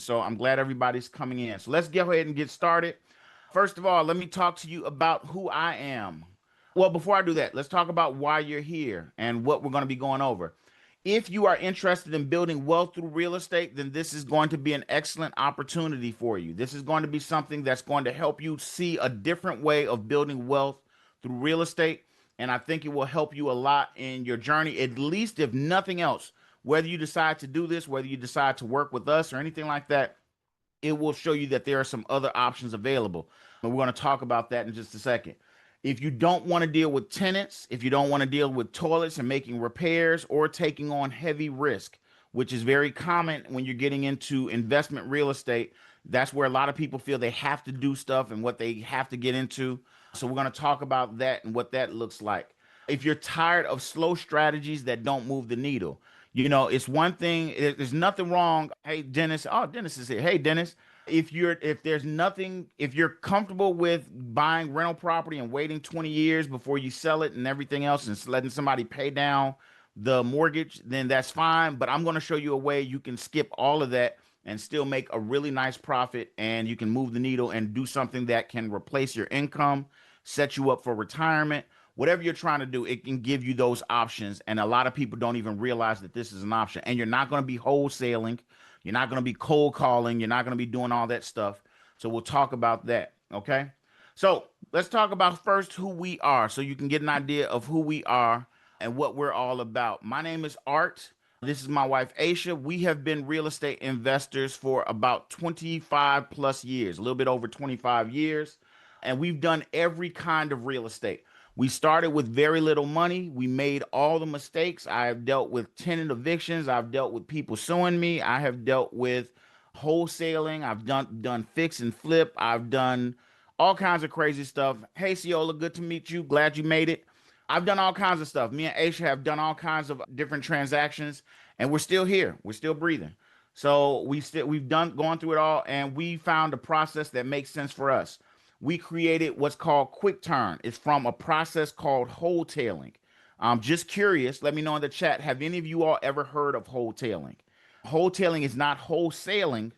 So I'm glad everybody's coming in. So let's go ahead and get started. First of all, let me talk to you about who I am. Well, before I do that, let's talk about why you're here and what we're going to be going over. If you are interested in building wealth through real estate, then this is going to be an excellent opportunity for you. This is going to be something that's going to help you see a different way of building wealth through real estate. And I think it will help you a lot in your journey, at least if nothing else. Whether you decide to do this, whether you decide to work with us or anything like that, it will show you that there are some other options available. And we're going to talk about that in just a second. If you don't want to deal with tenants, if you don't want to deal with toilets and making repairs or taking on heavy risk, which is very common when you're getting into investment real estate, that's where a lot of people feel they have to do stuff and what they have to get into. So we're going to talk about that and what that looks like. If you're tired of slow strategies that don't move the needle, it's one thing. There's nothing wrong. Hey, Dennis. Oh, Dennis is here. Hey, Dennis. If you're comfortable with buying rental property and waiting 20 years before you sell it and everything else and letting somebody pay down the mortgage, then that's fine. But I'm going to show you a way you can skip all of that and still make a really nice profit, and you can move the needle and do something that can replace your income, set you up for retirement. Whatever you're trying to do, it can give you those options. And a lot of people don't even realize that this is an option. And you're not going to be wholesaling. You're not going to be cold calling. You're not going to be doing all that stuff. So we'll talk about that. Okay. So let's talk about first who we are so you can get an idea of who we are and what we're all about. My name is Art. This is my wife, Aisha. We have been real estate investors for about 25 plus years, a little bit over 25 years. And we've done every kind of real estate. We started with very little money. We made all the mistakes. I have dealt with tenant evictions. I've dealt with people suing me. I have dealt with wholesaling. I've done fix and flip. I've done all kinds of crazy stuff. Hey, Ciola, good to meet you. Glad you made it. I've done all kinds of stuff. Me and Aisha have done all kinds of different transactions, and we're still here. We're still breathing. So we've done gone through it all, and we found a process that makes sense for us. We created what's called QuickTurn. It's from a process called wholetailing. I'm just curious. Let me know in the chat. Have any of you all ever heard of wholetailing? Wholetailing is not wholesaling,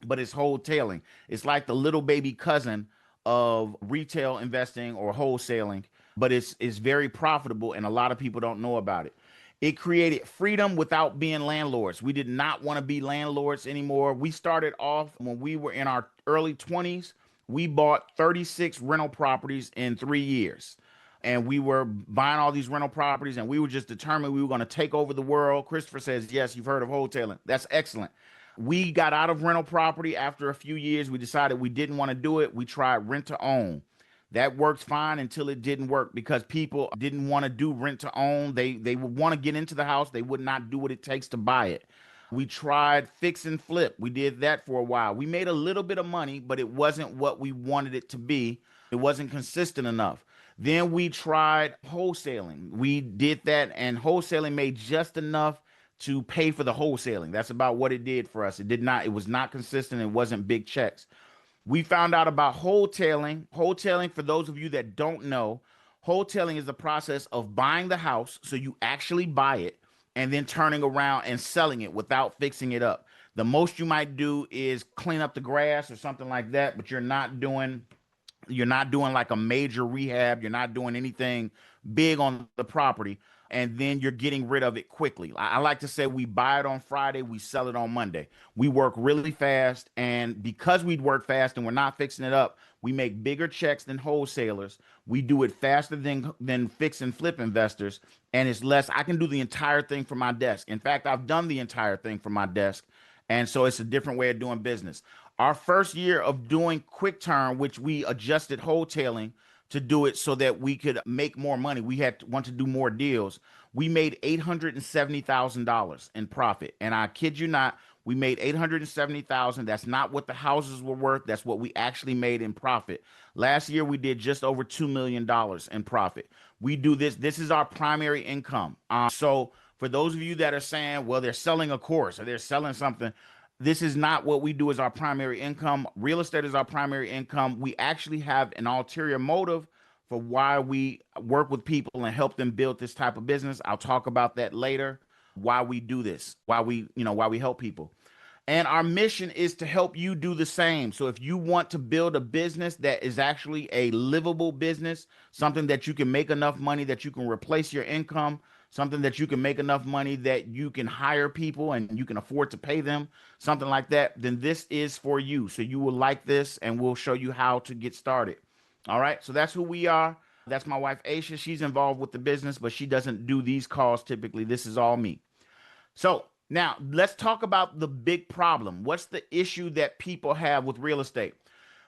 but it's wholetailing. It's like the little baby cousin of retail investing or wholesaling, but it's very profitable, and a lot of people don't know about it. It created freedom without being landlords. We did not want to be landlords anymore. We started off when we were in our early 20s. We bought 36 rental properties in 3 years. And we were buying all these rental properties, and we were just determined we were going to take over the world. Christopher says, yes, you've heard of wholesaling. That's excellent. We got out of rental property after a few years. We decided we didn't want to do it. We tried rent to own. That worked fine until it didn't work because people didn't want to do rent to own. They would want to get into the house. They would not do what it takes to buy it. We tried fix and flip. We did that for a while. We made a little bit of money, but it wasn't what we wanted it to be. It wasn't consistent enough. Then we tried wholesaling. We did that, and wholesaling made just enough to pay for the wholesaling. That's about what it did for us. It was not consistent. It wasn't big checks. We found out about wholetailing. Wholetailing, for those of you that don't know, wholetailing is the process of buying the house. So you actually buy it and then turning around and selling it without fixing it up. The most you might do is clean up the grass or something like that, but you're not doing like a major rehab. You're not doing anything big on the property, and then you're getting rid of it quickly. I like to say we buy it on Friday, we sell it on Monday. We work really fast, and because we work fast and we're not fixing it up, we make bigger checks than wholesalers. We do it faster than fix and flip investors, and it's less. I can do the entire thing from my desk. In fact, I've done the entire thing from my desk, and so it's a different way of doing business. Our first year of doing quick turn, which we adjusted wholetailing to do it so that we could make more money. We had to want to do more deals. We made $870,000 in profit. And I kid you not, we made 870,000. That's not what the houses were worth. That's what we actually made in profit. Last year we did just over $2 million in profit. We do this. This is our primary income. So for those of you that are saying, well, they're selling a course or they're selling something, this is not what we do as our primary income. Real estate is our primary income. We actually have an ulterior motive for why we work with people and help them build this type of business. I'll talk about that later. Why we do this, why we help people. And our mission is to help you do the same. So if you want to build a business that is actually a livable business, something that you can make enough money that you can replace your income, something that you can make enough money that you can hire people and you can afford to pay them, something like that, then this is for you. So you will like this and we'll show you how to get started. All right. So that's who we are. That's my wife, Aisha. She's involved with the business, but she doesn't do these calls typically. This is all me. So now let's talk about the big problem. What's the issue that people have with real estate?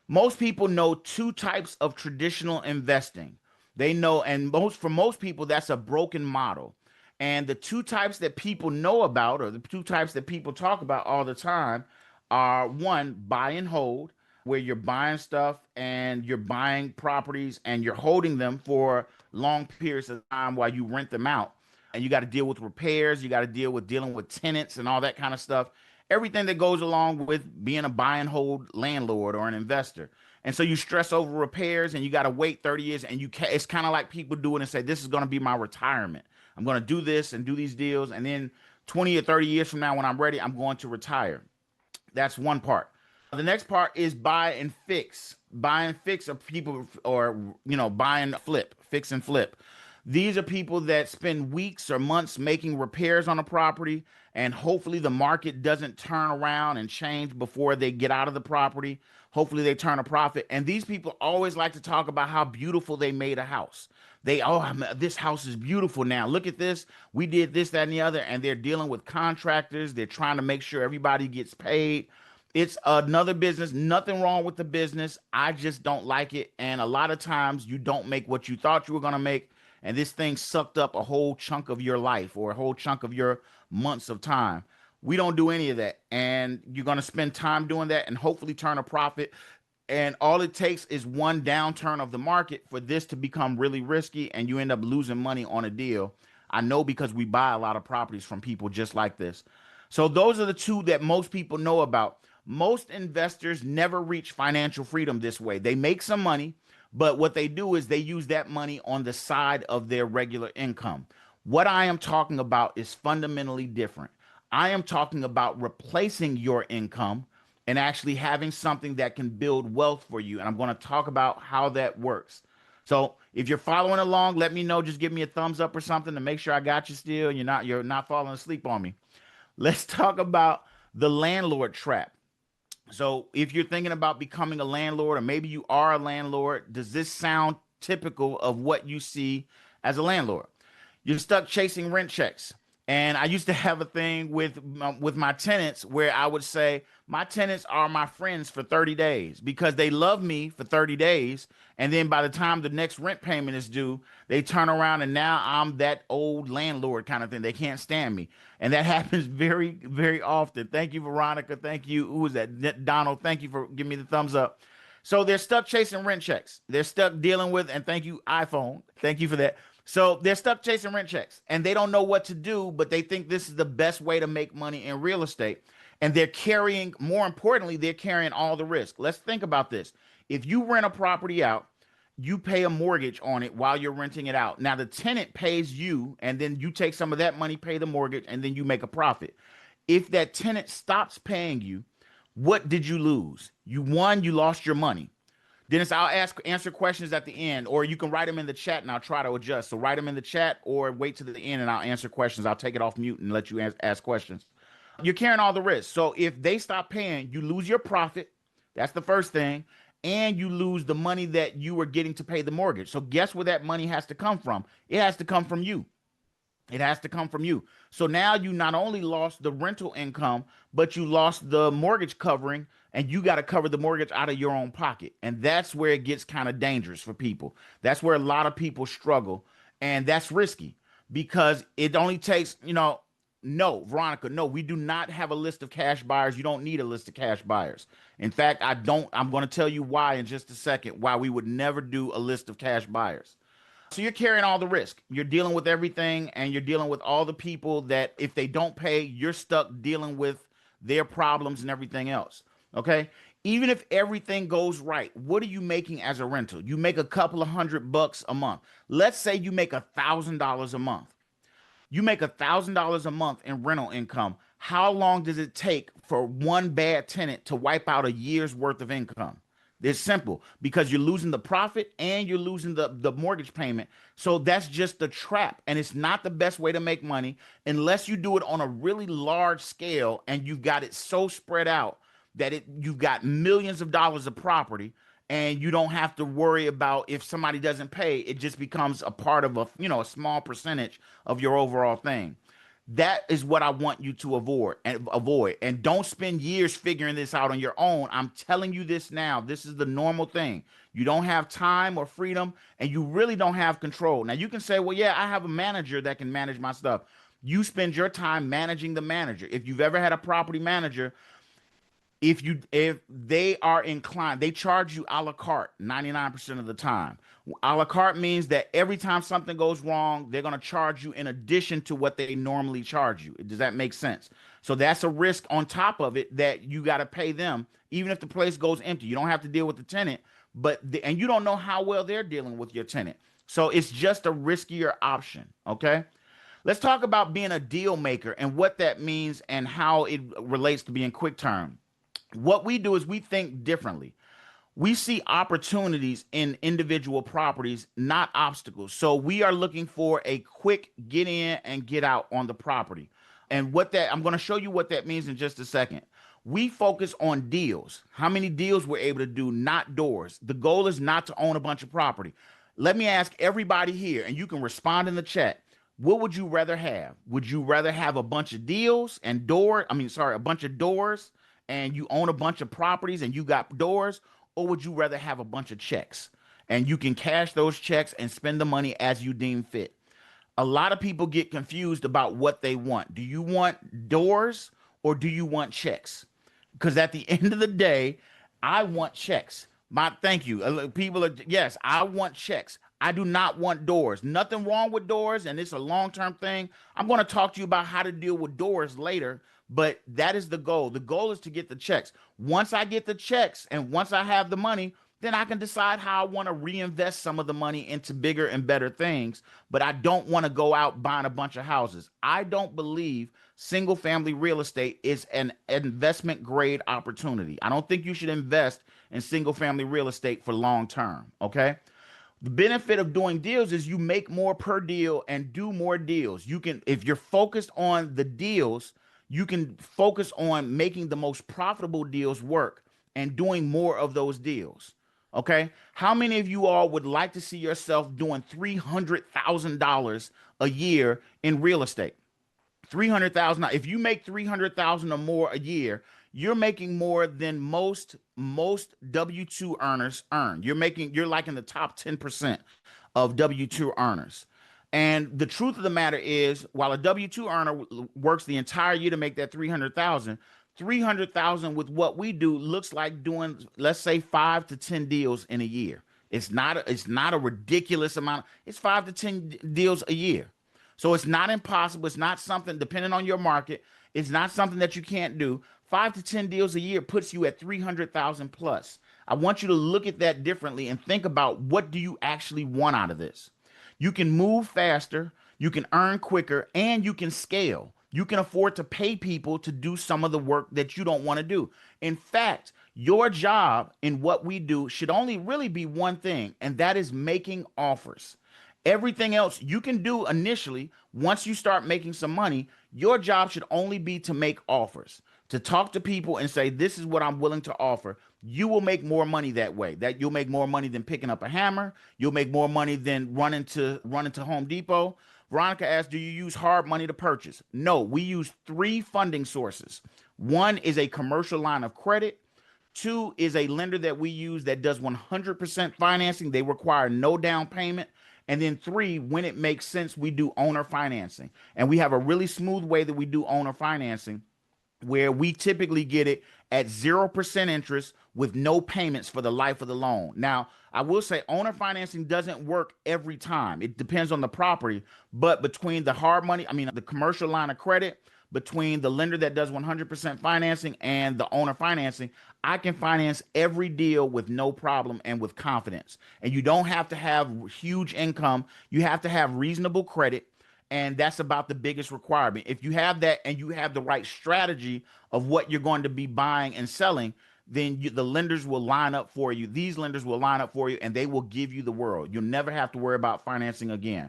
Most people know two types of traditional investing. They know, and for most people, that's a broken model. And the two types that people know about, or the two types that people talk about all the time, are one, buy and hold, where you're buying stuff and you're buying properties and you're holding them for long periods of time while you rent them out. And you got to deal with repairs, you got to dealing with tenants and all that kind of stuff. Everything that goes along with being a buy and hold landlord or an investor. And so you stress over repairs and you got to wait 30 years and it's kind of like people do it and say, this is going to be my retirement. I'm going to do this and do these deals. And then 20 or 30 years from now, when I'm ready, I'm going to retire. That's one part. The next part is buy and fix. Buy and fix are people, or buy and flip, fix and flip. These are people that spend weeks or months making repairs on a property, and hopefully the market doesn't turn around and change before they get out of the property. Hopefully they turn a profit. And these people always like to talk about how beautiful they made a house. This house is beautiful now. Look at this. We did this, that, and the other. And they're dealing with contractors. They're trying to make sure everybody gets paid. It's another business. Nothing wrong with the business. I just don't like it. And a lot of times you don't make what you thought you were going to make. And this thing sucked up a whole chunk of your life or a whole chunk of your months of time. We don't do any of that. And you're going to spend time doing that and hopefully turn a profit. And all it takes is one downturn of the market for this to become really risky and you end up losing money on a deal. I know because we buy a lot of properties from people just like this. So those are the two that most people know about. Most investors never reach financial freedom this way. They make some money, but what they do is they use that money on the side of their regular income. What I am talking about is fundamentally different. I am talking about replacing your income and actually having something that can build wealth for you. And I'm going to talk about how that works. So if you're following along, let me know. Just give me a thumbs up or something to make sure I got you still. You're not falling asleep on me. Let's talk about the landlord trap. So if you're thinking about becoming a landlord, or maybe you are a landlord, does this sound typical of what you see as a landlord? You're stuck chasing rent checks. And I used to have a thing with my tenants where I would say my tenants are my friends for 30 days because they love me for 30 days. And then by the time the next rent payment is due, they turn around and now I'm that old landlord kind of thing. They can't stand me. And that happens very, very often. Thank you, Veronica. Thank you. Who was that? Donald. Thank you for giving me the thumbs up. So they're stuck chasing rent checks. They're stuck dealing with, and thank you, iPhone. Thank you for that. So they're stuck chasing rent checks and they don't know what to do, but they think this is the best way to make money in real estate. And more importantly, they're carrying all the risk. Let's think about this. If you rent a property out, you pay a mortgage on it while you're renting it out. Now the tenant pays you, and then you take some of that money, pay the mortgage, and then you make a profit. If that tenant stops paying you, what did you lose? You lost your money. Dennis, answer questions at the end, or you can write them in the chat and I'll try to adjust. So write them in the chat or wait to the end and I'll answer questions. I'll take it off mute and let you ask questions. You're carrying all the risk. So if they stop paying, you lose your profit. That's the first thing. And you lose the money that you were getting to pay the mortgage. So guess where that money has to come from? It has to come from you. It has to come from you. So now you not only lost the rental income, but you lost the mortgage covering, and you got to cover the mortgage out of your own pocket. And that's where it gets kind of dangerous for people. That's where a lot of people struggle. And that's risky because it only takes, no, Veronica, no, we do not have a list of cash buyers. You don't need a list of cash buyers. In fact, I don't. I'm going to tell you why in just a second, why we would never do a list of cash buyers. So you're carrying all the risk. You're dealing with everything and you're dealing with all the people that if they don't pay, you're stuck dealing with their problems and everything else. Okay? Even if everything goes right, what are you making as a rental? You make a couple of $100 a month. Let's say you make $1,000 a month. You make $1,000 a month in rental income. How long does it take for one bad tenant to wipe out a year's worth of income? It's simple because you're losing the profit and you're losing the mortgage payment. So that's just the trap. And it's not the best way to make money unless you do it on a really large scale and you've got it so spread out that you've got millions of dollars of property and you don't have to worry about if somebody doesn't pay. It just becomes a part of a small percentage of your overall thing. That is what I want you to avoid. And don't spend years figuring this out on your own. I'm telling you this now. This is the normal thing. You don't have time or freedom, and you really don't have control. Now you can say, well, yeah, I have a manager that can manage my stuff. You spend your time managing the manager. If you've ever had a property manager, if they are inclined, they charge you a la carte 99% of the time. A la carte means that every time something goes wrong, they're going to charge you in addition to what they normally charge you. Does that make sense? So that's a risk on top of it that you got to pay them even if the place goes empty. You don't have to deal with the tenant, and you don't know how well they're dealing with your tenant. So it's just a riskier option, okay? Let's talk about being a deal maker and what that means and how it relates to being quick term. What we do is we think differently. We see opportunities in individual properties, not obstacles. So we are looking for a quick get in and get out on the property. And I'm going to show you what that means in just a second. We focus on deals, how many deals we're able to do, not doors. The goal is not to own a bunch of property. Let me ask everybody here, and you can respond in the chat. What would you rather have? Would you rather have a bunch of deals and a bunch of doors and you own a bunch of properties and you got doors? Or would you rather have a bunch of checks and you can cash those checks and spend the money as you deem fit? A lot of people get confused about what they want. Do you want doors or do you want checks? Because at the end of the day, I want checks. Thank you. People are, yes, I want checks. I do not want doors. Nothing wrong with doors, and it's a long-term thing. I'm going to talk to you about how to deal with doors later, but that is the goal. The goal is to get the checks. Once I get the checks and once I have the money, then I can decide how I want to reinvest some of the money into bigger and better things. But I don't want to go out buying a bunch of houses. I don't believe single family real estate is an investment grade opportunity. I don't think you should invest in single family real estate for long term. Okay. The benefit of doing deals is you make more per deal and do more deals. If you're focused on the deals, you can focus on making the most profitable deals work and doing more of those deals. Okay. How many of you all would like to see yourself doing $300,000 a year in real estate? 300,000. If you make 300,000 or more a year, you're making more than most W2 earners earn. You're like in the top 10% of W2 earners. And the truth of the matter is, while a W2 earner works the entire year to make that 300,000 with what we do looks like doing, let's say, 5 to 10 deals in a year. It's not a ridiculous amount. It's 5 to 10 deals a year. So it's not impossible. It's not something, depending on your market, it's not something that you can't do. 5 to 10 deals a year puts you at 300,000 plus. I want you to look at that differently and think about, what do you actually want out of this? You can move faster, you can earn quicker, and you can scale. You can afford to pay people to do some of the work that you don't want to do. In fact, your job in what we do should only really be one thing, and that is making offers. Everything else you can do initially. Once you start making some money, your job should only be to make offers, to talk to people and say, this is what I'm willing to offer. You will make more money that way. That you'll make more money than picking up a hammer. You'll make more money than running to Home Depot. Veronica asked, do you use hard money to purchase? No, we use 3 funding sources. One is a commercial line of credit. 2 is a lender that we use that does 100% financing. They require no down payment. And then 3, when it makes sense, we do owner financing. And we have a really smooth way that we do owner financing, where we typically get it at 0% interest with no payments for the life of the loan. Now, I will say owner financing doesn't work every time. It depends on the property, but between the commercial line of credit, between the lender that does 100% financing and the owner financing, I can finance every deal with no problem and with confidence. And you don't have to have huge income. You have to have reasonable credit. And that's about the biggest requirement. If you have that and you have the right strategy of what you're going to be buying and selling, then the lenders will line up for you. These lenders will line up for you and they will give you the world. You'll never have to worry about financing again.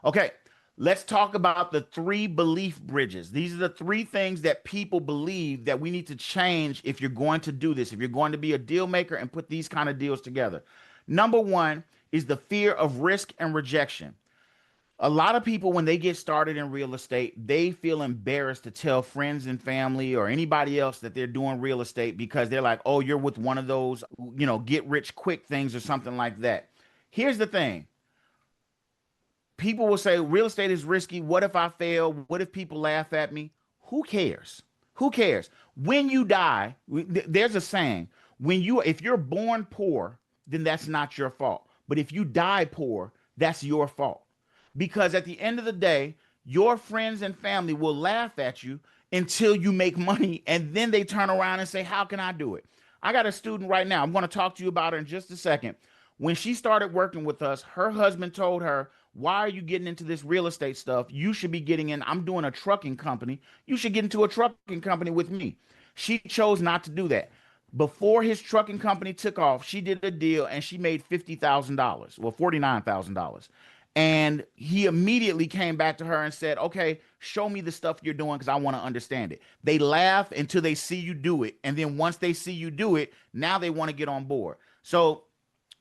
Okay, let's talk about the three belief bridges. These are the three things that people believe that we need to change if you're going to do this, if you're going to be a deal maker and put these kind of deals together. Number one is the fear of risk and rejection. A lot of people, when they get started in real estate, they feel embarrassed to tell friends and family or anybody else that they're doing real estate because they're like, oh, you're with one of those, get rich quick things or something like that. Here's the thing: people will say real estate is risky. What if I fail? What if people laugh at me? Who cares? Who cares? When you die, there's a saying: if you're born poor, then that's not your fault. But if you die poor, that's your fault. Because at the end of the day, your friends and family will laugh at you until you make money, and then they turn around and say, how can I do it? I got a student right now. I'm going to talk to you about her in just a second. When she started working with us, her husband told her, why are you getting into this real estate stuff? You should be getting in. I'm doing a trucking company. You should get into a trucking company with me. She chose not to do that. Before his trucking company took off, she did a deal and she made $50,000, well, $49,000. And he immediately came back to her and said, okay, show me the stuff you're doing because I want to understand it. They laugh until they see you do it. And then once they see you do it, now they want to get on board. So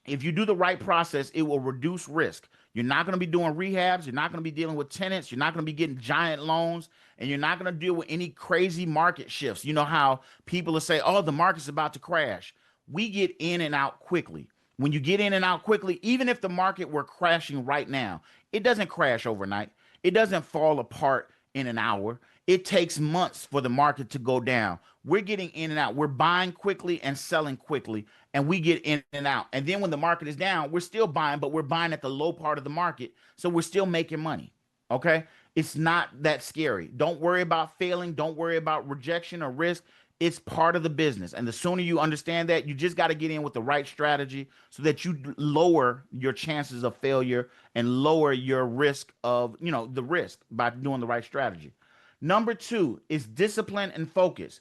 if you do the right process, it will reduce risk. You're not going to be doing rehabs. You're not going to be dealing with tenants. You're not going to be getting giant loans. And you're not going to deal with any crazy market shifts. You know how people will say, oh, the market's about to crash. We get in and out quickly. When you get in and out quickly, even if the market were crashing right now, it doesn't crash overnight. It doesn't fall apart in an hour. It takes months for the market to go down. We're getting in and out. We're buying quickly and selling quickly, and we get in and out. And then when the market is down, we're still buying, but we're buying at the low part of the market. So we're still making money. Okay? It's not that scary. Don't worry about failing. Don't worry about rejection or risk. It's part of the business. And the sooner you understand that, you just got to get in with the right strategy so that you lower your chances of failure and lower your risk of, the risk by doing the right strategy. Number two is discipline and focus.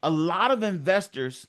A lot of investors,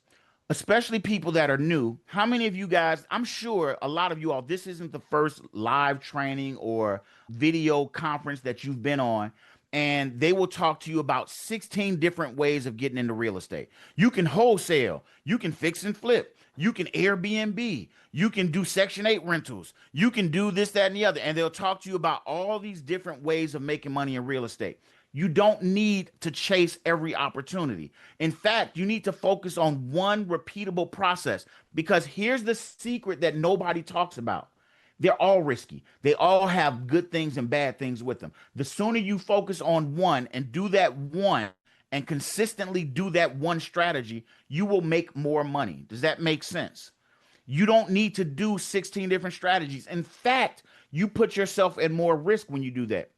especially people that are new, how many of you guys, I'm sure a lot of you all, this isn't the first live training or video conference that you've been on, and they will talk to you about 16 different ways of getting into real estate. You can wholesale, you can fix and flip, you can Airbnb, you can do Section 8 rentals, you can do this, that, and the other. And they'll talk to you about all these different ways of making money in real estate. You don't need to chase every opportunity. In fact, you need to focus on one repeatable process, because here's the secret that nobody talks about. They're all risky. They all have good things and bad things with them. The sooner you focus on one and do that one and consistently do that one strategy, you will make more money. Does that make sense? You don't need to do 16 different strategies. In fact, you put yourself at more risk when you do that.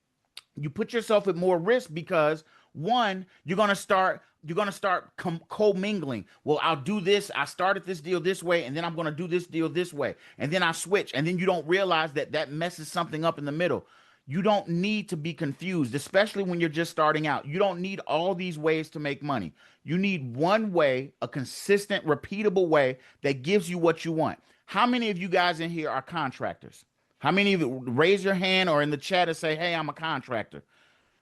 You put yourself at more risk because, one, you're gonna start co-mingling. Well, I'll do this. I started this deal this way, and then I'm gonna do this deal this way, and then I switch, and then you don't realize that that messes something up in the middle. You don't need to be confused, especially when you're just starting out. You don't need all these ways to make money. You need one way, a consistent, repeatable way that gives you what you want. How many of you guys in here are contractors? How many of you raise your hand or in the chat and say, "Hey, I'm a contractor"?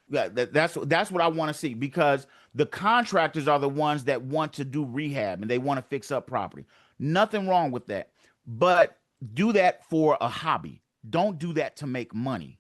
That's what I want to see, because the contractors are the ones that want to do rehab and they want to fix up property. Nothing wrong with that, but do that for a hobby. Don't do that to make money.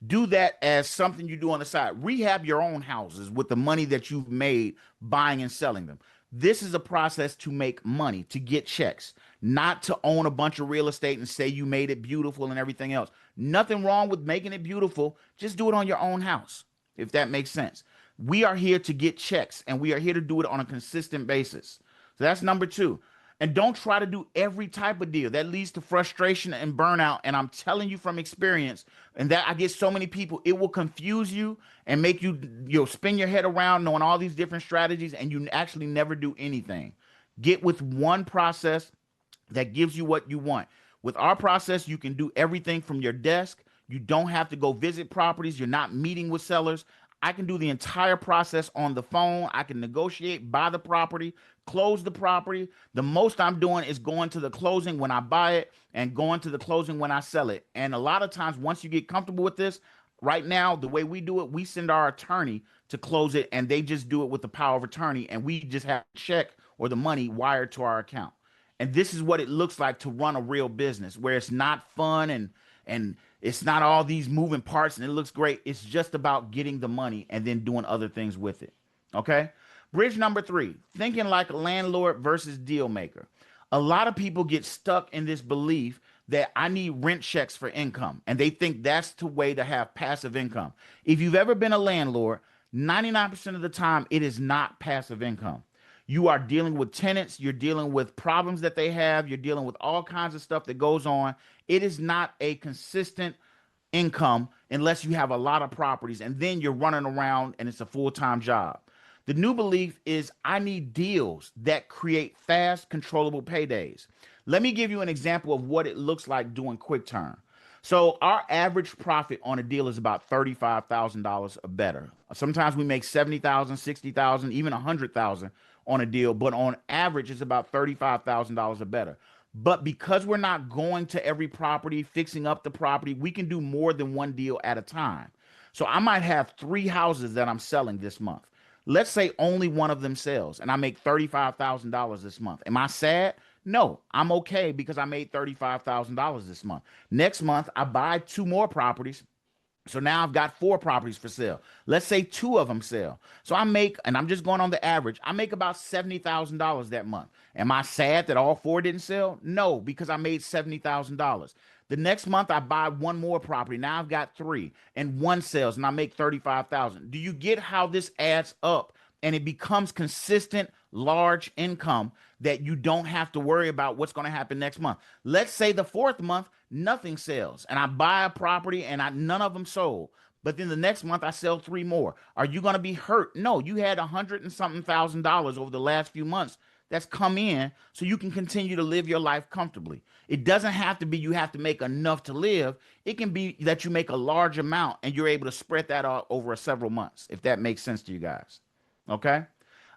Do that as something you do on the side. Rehab your own houses with the money that you've made buying and selling them. This is a process to make money, to get checks, not to own a bunch of real estate and say you made it beautiful and everything else. Nothing wrong with making it beautiful. Just do it on your own house, if that makes sense. We are here to get checks, and we are here to do it on a consistent basis. So that's number two. And don't try to do every type of deal. That leads to frustration and burnout. And I'm telling you from experience, and that I get so many people, it will confuse you and make you'll spin your head around knowing all these different strategies, and you actually never do anything. Get with one process that gives you what you want. With our process, you can do everything from your desk. You don't have to go visit properties. You're not meeting with sellers. I can do the entire process on the phone. I can negotiate, buy the property, close the property. The most I'm doing is going to the closing when I buy it and going to the closing when I sell it. And a lot of times, once you get comfortable with this, right now, the way we do it, we send our attorney to close it and they just do it with the power of attorney. And we just have a check or the money wired to our account. And this is what it looks like to run a real business where it's not fun and it's not all these moving parts and it looks great. It's just about getting the money and then doing other things with it. Okay? Bridge number 3, thinking like a landlord versus deal maker. A lot of people get stuck in this belief that I need rent checks for income, and they think that's the way to have passive income. If you've ever been a landlord, 99% of the time it is not passive income. You are dealing with tenants, you're dealing with problems that they have, you're dealing with all kinds of stuff that goes on. It is not a consistent income unless you have a lot of properties and then you're running around and it's a full-time job. The new belief is I need deals that create fast, controllable paydays. Let me give you an example of what it looks like doing QuickTurn. So our average profit on a deal is about $35,000 or better. Sometimes we make 70,000, 60,000, even 100,000 on a deal, but on average it's about $35,000 or better. But because we're not going to every property, fixing up the property, we can do more than one deal at a time. So I might have 3 houses that I'm selling this month. Let's say only one of them sells and I make $35,000 this month. Am I sad? No, I'm okay because I made $35,000 this month. Next month, I buy 2 more properties. So now I've got 4 properties for sale. Let's say 2 of them sell. So I make, and I'm just going on the average, I make about $70,000 that month. Am I sad that all 4 didn't sell? No, because I made $70,000. The next month I buy 1 more property. Now I've got 3 and 1 sells and I make 35,000. Do you get how this adds up and it becomes consistent large income that you don't have to worry about what's going to happen next month? Let's say the 4th month nothing sells and I buy a property and none of them sold. But then the next month I sell 3 more. Are you going to be hurt? No, you had 100 and something thousand dollars over the last few months that's come in so you can continue to live your life comfortably. It doesn't have to be you have to make enough to live. It can be that you make a large amount and you're able to spread that out over several months, if that makes sense to you guys. Okay?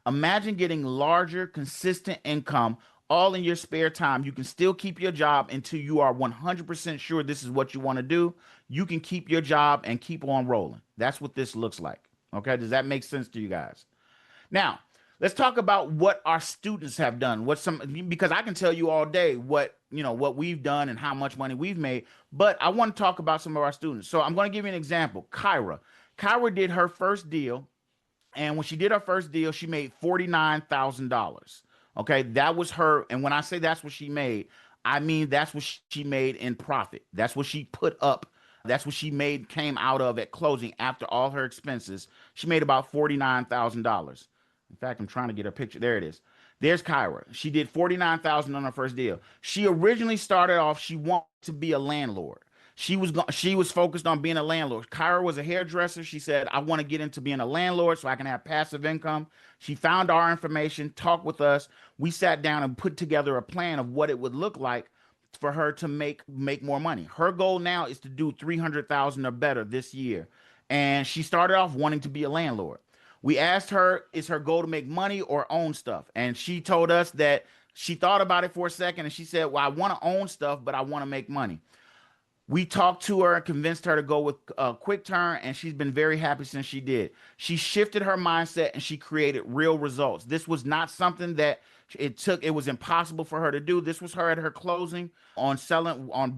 Imagine getting larger, consistent income all in your spare time. You can still keep your job until you are 100% sure this is what you want to do. You can keep your job and keep on rolling. That's what this looks like. Okay? Does that make sense to you guys? Now, let's talk about what our students have done. Because I can tell you all day what we've done and how much money we've made, but I want to talk about some of our students. So I'm going to give you an example. Kyra. Kyra did her first deal, and when she did her first deal, she made $49,000. Okay, that was her. And when I say that's what she made, I mean that's what she made in profit. That's what she put up. That's what she made came out of at closing after all her expenses. She made about $49,000. In fact, I'm trying to get her picture. There it is. There's Kyra. She did $49,000 on her first deal. She originally started off, she wanted to be a landlord. She was focused on being a landlord. Kyra was a hairdresser. She said, I want to get into being a landlord so I can have passive income. She found our information, talked with us. We sat down and put together a plan of what it would look like for her to make more money. Her goal now is to do 300,000 or better this year. And she started off wanting to be a landlord. We asked her, is her goal to make money or own stuff? And she told us that she thought about it for a second and she said, well, I want to own stuff, but I want to make money. We talked to her and convinced her to go with QuickTurn, and she's been very happy since she did. She shifted her mindset and she created real results. This was not something that it was impossible for her to do. This was her at her closing on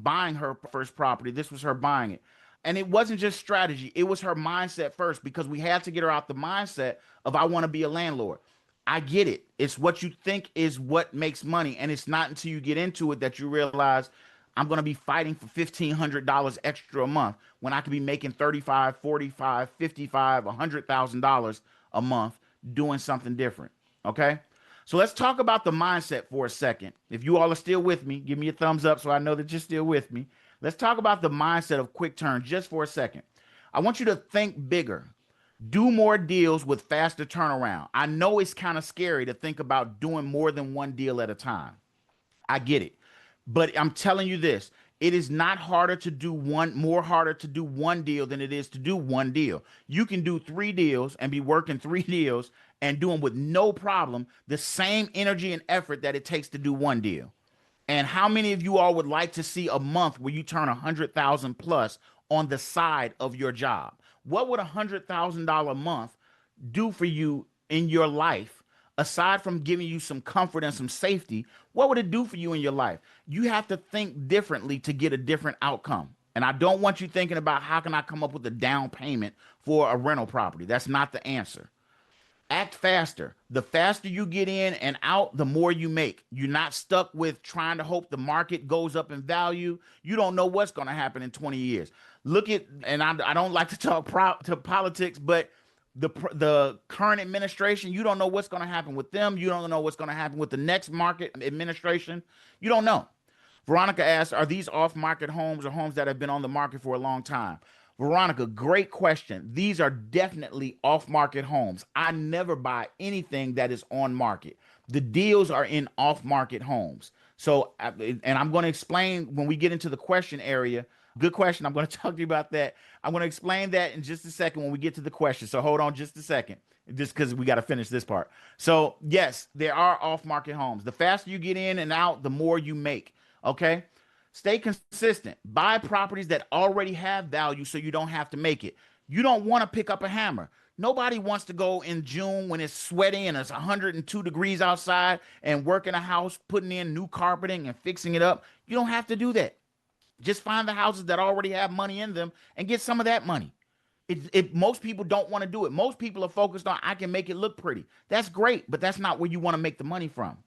buying her first property. This was her buying it. And it wasn't just strategy. It was her mindset first because we had to get her out the mindset of I want to be a landlord. I get it. It's what you think is what makes money. And it's not until you get into it that you realize I'm going to be fighting for $1,500 extra a month when I could be making $35, $45, $55, $100,000 a month doing something different. Okay. So let's talk about the mindset for a second. If you all are still with me, give me a thumbs up so I know that you're still with me. Let's talk about the mindset of QuickTurn just for a second. I want you to think bigger. Do more deals with faster turnaround. I know it's kind of scary to think about doing more than one deal at a time. I get it. But I'm telling you this, It is not harder to do one, more harder to do one deal than it is to do one deal. You can do three deals and be working three deals and do them with no problem, the same energy and effort that it takes to do one deal. And how many of you all would like to see a month where you turn 100,000 plus on the side of your job? What would $100,000 a month do for you in your life, aside from giving you some comfort and some safety? What would it do for you in your life? You have to think differently to get a different outcome. And I don't want you thinking about how can I come up with a down payment for a rental property. That's not the answer. Act faster. The faster you get in and out, the more you make. You're not stuck with trying to hope the market goes up in value. You don't know what's going to happen in 20 years. Look at, and I don't like to talk to politics, but the current administration, you don't know what's going to happen with them. You don't know what's going to happen with the next market administration. You don't know. Veronica asks, are these off-market homes or homes that have been on the market for a long time? Veronica, great question. These are definitely off-market homes. I never buy anything that is on market. The deals are in off-market homes. So, and I'm going to explain when we get into the question area. Good question. I'm going to talk to you about that. I'm going to explain that in just a second when we get to the question. So hold on just a second, just because we got to finish this part. So yes, there are off-market homes. The faster you get in and out, the more you make. Okay. Stay consistent. Buy properties that already have value so you don't have to make it. You don't want to pick up a hammer. Nobody wants to go in June when it's sweaty and it's 102 degrees outside and work in a house, putting in new carpeting and fixing it up. You don't have to do that. Just find the houses that already have money in them and get some of that money. Most people don't want to do it. Most people are focused on, I can make it look pretty. That's great, but that's not where you want to make the money from.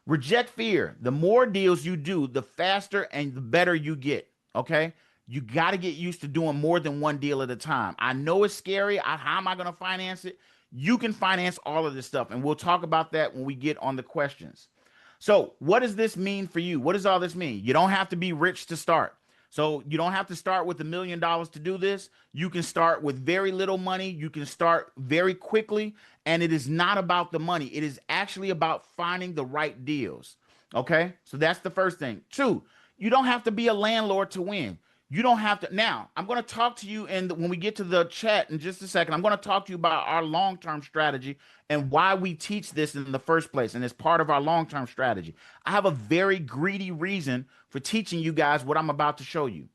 Reject fear. The more deals you do, the faster and the better you get. Okay. You got to get used to doing more than one deal at a time. I know it's scary. How am I going to finance it? You can finance all of this stuff. And we'll talk about that when we get on the questions. So, what does this mean for you? What does all this mean? You don't have to be rich to start. So, you don't have to start with $1 million to do this. You can start with very little money. You can start very quickly. And it is not about the money, it is actually about finding the right deals. Okay. So, that's the first thing. Two, you don't have to be a landlord to win. You don't have to. Now, I'm going to talk to you, and when we get to the chat in just a second, I'm going to talk to you about our long-term strategy and why we teach this in the first place. And it's part of our long-term strategy. I have a very greedy reason for teaching you guys what I'm about to show you.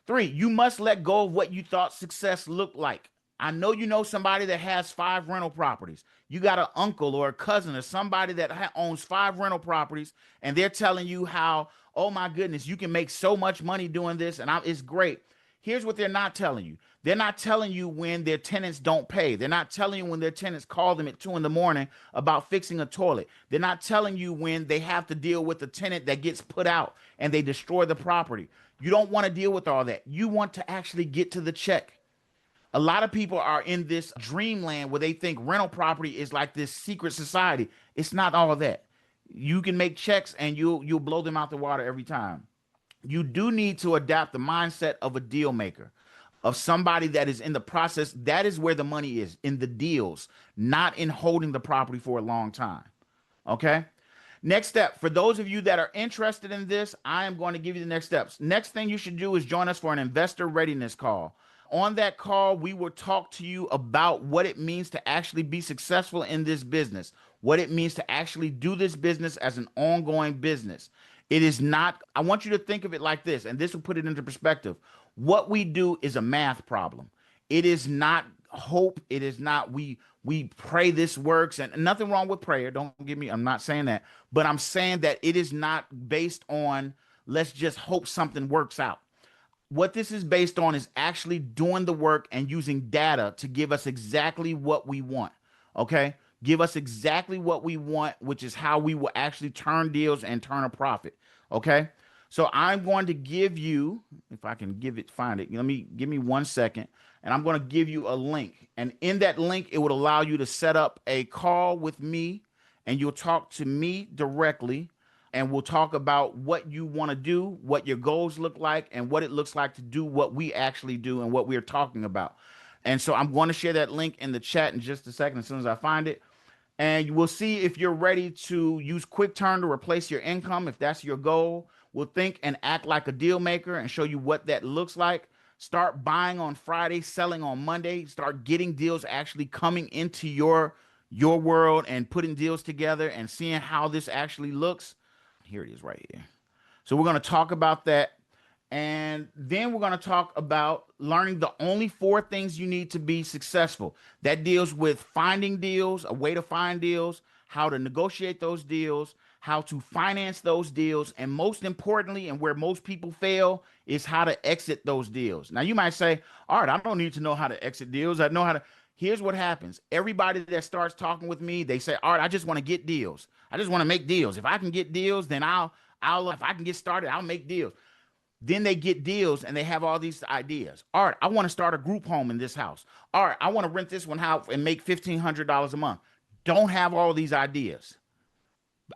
Three, you must let go of what you thought success looked like. I know you know somebody that has 5 rental properties. You got an uncle or a cousin or somebody that owns 5 rental properties, and they're telling you how, oh my goodness, you can make so much money doing this, and it's great. Here's what they're not telling you. They're not telling you when their tenants don't pay. They're not telling you when their tenants call them at 2 in the morning about fixing a toilet. They're not telling you when they have to deal with a tenant that gets put out and they destroy the property. You don't want to deal with all that. You want to actually get to the check. A lot of people are in this dreamland where they think rental property is like this secret society. It's not all of that. You can make checks and you'll blow them out the water every time. You do need to adapt the mindset of a deal maker, of somebody that is in the process. That is where the money is, in the deals, not in holding the property for a long time. Okay. Next step, for those of you that are interested in this, I am going to give you the next steps. Next thing you should do is join us for an investor readiness call. On that call, we will talk to you about what it means to actually be successful in this business, what it means to actually do this business as an ongoing business. It is not, I want you to think of it like this, and this will put it into perspective. What we do is a math problem. It is not hope. It is not, we pray this works, and nothing wrong with prayer. Don't get me, I'm not saying that, but I'm saying that it is not based on, let's just hope something works out. What this is based on is actually doing the work and using data to give us exactly what we want. Okay. Give us exactly what we want, which is how we will actually turn deals and turn a profit. Okay. So I'm going to give you, if I can find it, give me 1 second, and I'm going to give you a link. And in that link, it would allow you to set up a call with me, and you'll talk to me directly. And we'll talk about what you want to do, what your goals look like, and what it looks like to do what we actually do and what we're talking about. And so I'm going to share that link in the chat in just a second as soon as I find it. And you will see if you're ready to use QuickTurn to replace your income, if that's your goal. will think and act like a deal maker and show you what that looks like. Start buying on Friday, selling on Monday. Start getting deals actually coming into your world and putting deals together and seeing how this actually looks. Here it is right here. So we're going to talk about that. And then we're going to talk about learning the only four things you need to be successful. That deals with finding deals, a way to find deals, how to negotiate those deals, how to finance those deals, and most importantly, and where most people fail, is how to exit those deals. Now, you might say, all right, I don't need to know how to exit deals. I know how to. Here's what happens. Everybody that starts talking with me, they say, all right, I just want to get deals. I just want to make deals. If I can get deals, then if I can get started, I'll make deals. Then they get deals and they have all these ideas. All right, I want to start a group home in this house. All right, I want to rent this one out and make $1,500 a month. Don't have all these ideas.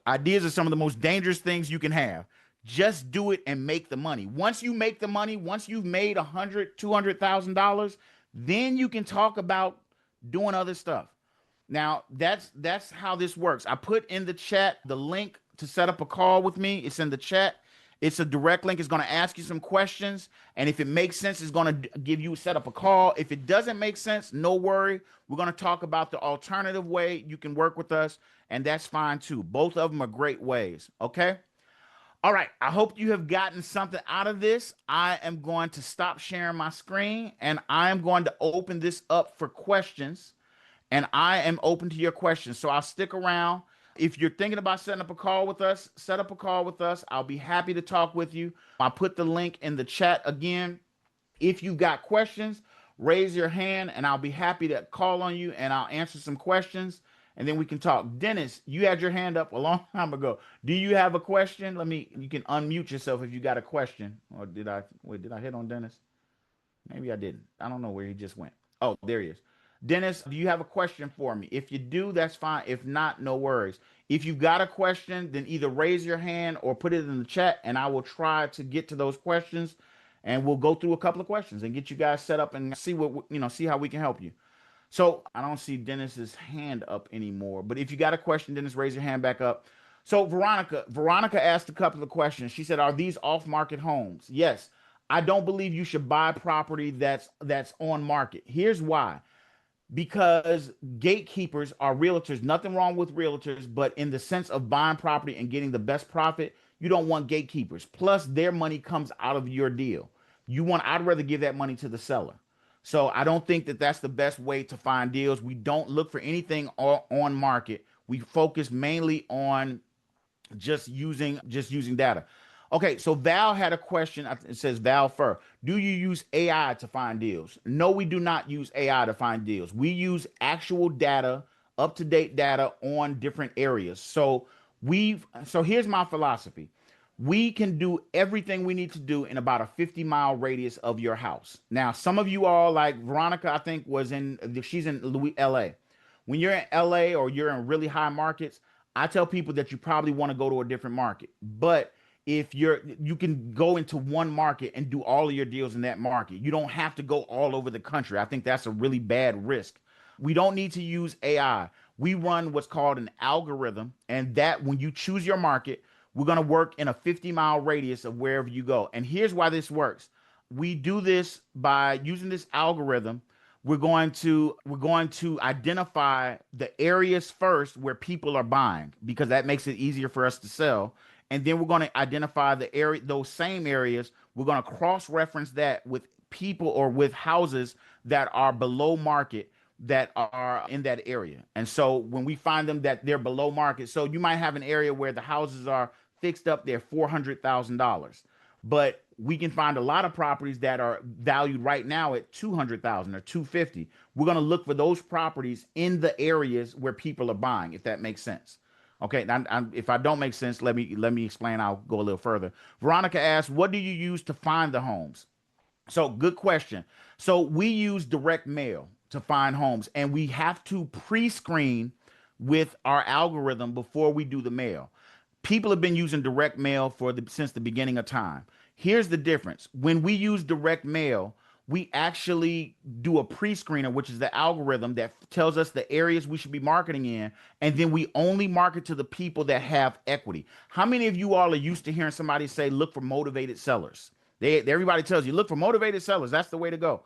Ideas are some of the most dangerous things you can have. Just do it and make the money. Once you make the money, once you've made $100,000, $200,000, then you can talk about doing other stuff. Now, that's how this works. I put in the chat the link to set up a call with me. It's in the chat. It's a direct link. It's going to ask you some questions, and if it makes sense, it's going to give you set up a call. If it doesn't make sense, no worry. We're going to talk about the alternative way you can work with us, and that's fine too. Both of them are great ways. Okay. All right. I hope you have gotten something out of this. I am going to stop sharing my screen, and I am going to open this up for questions, and I am open to your questions. So I'll stick around. If you're thinking about setting up a call with us, set up a call with us. I'll be happy to talk with you. I'll put the link in the chat again. If you've got questions, raise your hand and I'll be happy to call on you and I'll answer some questions and then we can talk. Dennis, you had your hand up a long time ago. Do you have a question? You can unmute yourself if you got a question. Or did I hit on Dennis? Maybe I didn't. I don't know where he just went. Oh, there he is. Dennis, do you have a question for me? If you do, that's fine. If not, no worries. If you've got a question, then either raise your hand or put it in the chat, and I will try to get to those questions, and we'll go through a couple of questions and get you guys set up and see how we can help you. So I don't see Dennis's hand up anymore, but if you got a question, Dennis, raise your hand back up. So Veronica asked a couple of questions. She said, "Are these off-market homes?" Yes. I don't believe you should buy property that's on market. Here's why. Because gatekeepers are realtors. Nothing wrong with realtors, but in the sense of buying property and getting the best profit, you don't want gatekeepers. Plus, their money comes out of your deal. I'd rather give that money to the seller. So I don't think that that's the best way to find deals. We don't look for anything on market. We focus mainly on just using data. Okay, so Val had a question. It says Val Fur. Do you use AI to find deals? No, we do not use AI to find deals. We use actual data, up-to-date data on different areas. So here's my philosophy. We can do everything we need to do in about a 50-mile radius of your house. Now, some of you all, like Veronica, I think she's in LA. When you're in LA or you're in really high markets, I tell people that you probably want to go to a different market. But if you can go into one market and do all of your deals in that market. You don't have to go all over the country. I think that's a really bad risk. We don't need to use AI. We run what's called an algorithm, and that when you choose your market, we're going to work in a 50-mile radius of wherever you go. And here's why this works. We do this by using this algorithm. We're going to identify the areas first where people are buying because that makes it easier for us to sell. And then we're going to identify those same areas. We're going to cross-reference that with people or with houses that are below market that are in that area. And so when we find them that they're below market, so you might have an area where the houses are fixed up, they're $400,000. But we can find a lot of properties that are valued right now at 200,000 or 250. We're going to look for those properties in the areas where people are buying, if that makes sense. Okay, if I don't make sense, let me explain. I'll go a little further. Veronica asked, "What do you use to find the homes?" So, good question. So, we use direct mail to find homes, and we have to pre-screen with our algorithm before we do the mail. People have been using direct mail since the beginning of time. Here's the difference. When we use direct mail, we actually do a pre-screener, which is the algorithm that tells us the areas we should be marketing in, and then we only market to the people that have equity. How many of you all are used to hearing somebody say, look for motivated sellers? Everybody tells you, look for motivated sellers. That's the way to go.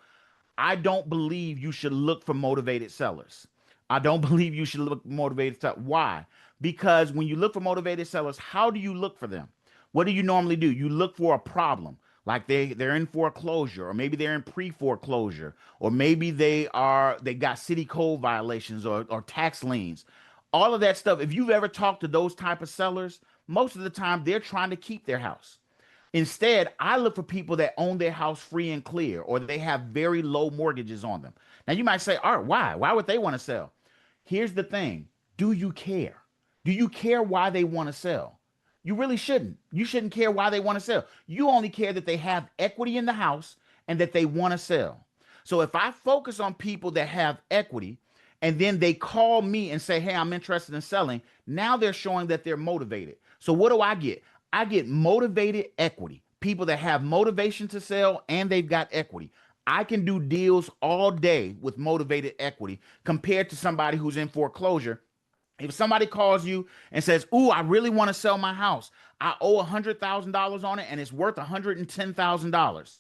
I don't believe you should look for motivated sellers. I don't believe you should look for motivated sellers. Why? Because when you look for motivated sellers, how do you look for them? What do you normally do? You look for a problem. Like they're in foreclosure, or maybe they're in pre-foreclosure, or maybe they got city code violations or tax liens. All of that stuff. If you've ever talked to those type of sellers, most of the time they're trying to keep their house. Instead, I look for people that own their house free and clear, or they have very low mortgages on them. Now, you might say, all right, why? Why would they want to sell? Here's the thing. Do you care? Do you care why they want to sell? You really shouldn't. You shouldn't care why they want to sell. You only care that they have equity in the house and that they want to sell. So if I focus on people that have equity and then they call me and say, hey, I'm interested in selling, now they're showing that they're motivated. So what do I get? I get motivated equity, people that have motivation to sell and they've got equity. I can do deals all day with motivated equity compared to somebody who's in foreclosure. If somebody calls you and says, ooh, I really want to sell my house, I owe $100,000 on it and it's worth $110,000.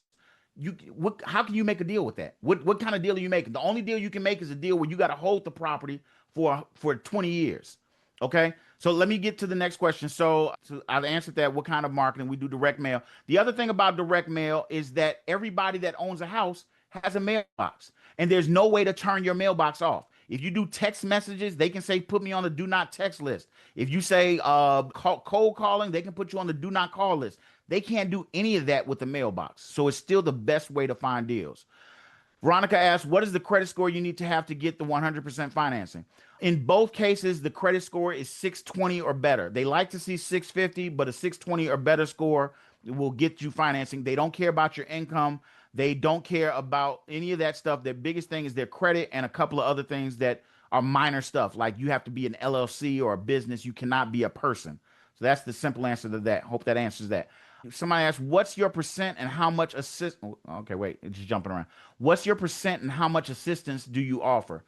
How can you make a deal with that? What kind of deal are you making? The only deal you can make is a deal where you got to hold the property for 20 years. Okay. So let me get to the next question. So I've answered that. What kind of marketing? We do direct mail. The other thing about direct mail is that everybody that owns a house has a mailbox, and there's no way to turn your mailbox off. If you do text messages, they can say, put me on the do not text list. If you say cold calling, they can put you on the do not call list. They can't do any of that with the mailbox. So it's still the best way to find deals. Veronica asks, what is the credit score you need to have to get the 100% financing? In both cases, the credit score is 620 or better. They like to see 650, but a 620 or better score will get you financing. They don't care about your income. They don't care about any of that stuff. Their biggest thing is their credit and a couple of other things that are minor stuff. Like you have to be an LLC or a business. You cannot be a person. So that's the simple answer to that. Hope that answers that. Somebody asked, what's your percent and how much Okay, wait, it's just jumping around. What's your percent and how much assistance do you offer?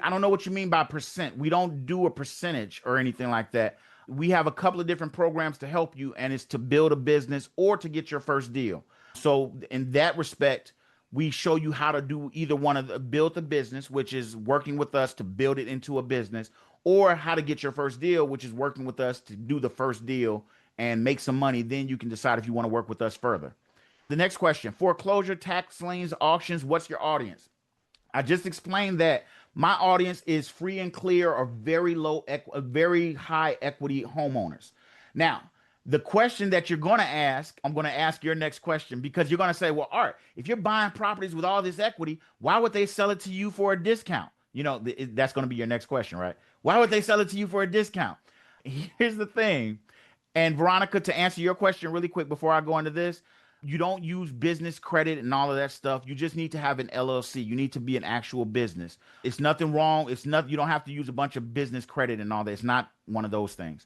I don't know what you mean by percent. We don't do a percentage or anything like that. We have a couple of different programs to help you, and it's to build a business or to get your first deal. So in that respect, we show you how to do either one of the build the business, which is working with us to build it into a business, or how to get your first deal, which is working with us to do the first deal and make some money. Then you can decide if you want to work with us further. The next question, foreclosure, tax liens, auctions, what's your audience? I just explained that my audience is free and clear or very high equity homeowners. Now, the question that you're going to ask, I'm going to ask your next question, because you're going to say, well, Art, if you're buying properties with all this equity, why would they sell it to you for a discount? That's going to be your next question, right? Why would they sell it to you for a discount? Here's the thing. And Veronica, to answer your question really quick before I go into this, you don't use business credit and all of that stuff. You just need to have an LLC. You need to be an actual business. It's nothing wrong. You don't have to use a bunch of business credit and all that. It's not one of those things.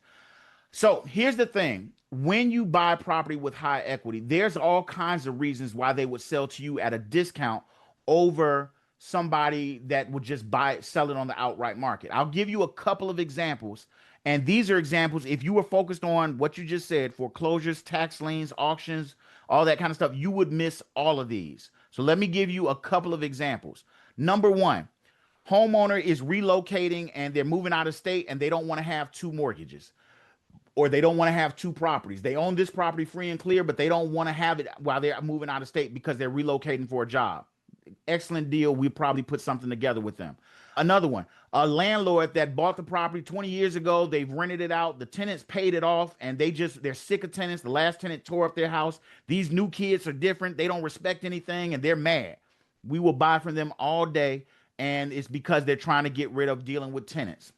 So here's the thing. When you buy property with high equity, there's all kinds of reasons why they would sell to you at a discount over somebody that would just sell it on the outright market. I'll give you a couple of examples. And these are examples. If you were focused on what you just said, foreclosures, tax liens, auctions, all that kind of stuff, you would miss all of these. So let me give you a couple of examples. Number one, homeowner is relocating and they're moving out of state and they don't want to have two mortgages, or they don't want to have two properties. They own this property free and clear, but they don't want to have it while they're moving out of state because they're relocating for a job. Excellent deal. We probably put something together with them. Another one, a landlord that bought the property 20 years ago, they've rented it out, the tenants paid it off, and they're sick of tenants. The last tenant tore up their house. These new kids are different. They don't respect anything, and they're mad. We will buy from them all day, and it's because they're trying to get rid of dealing with tenants.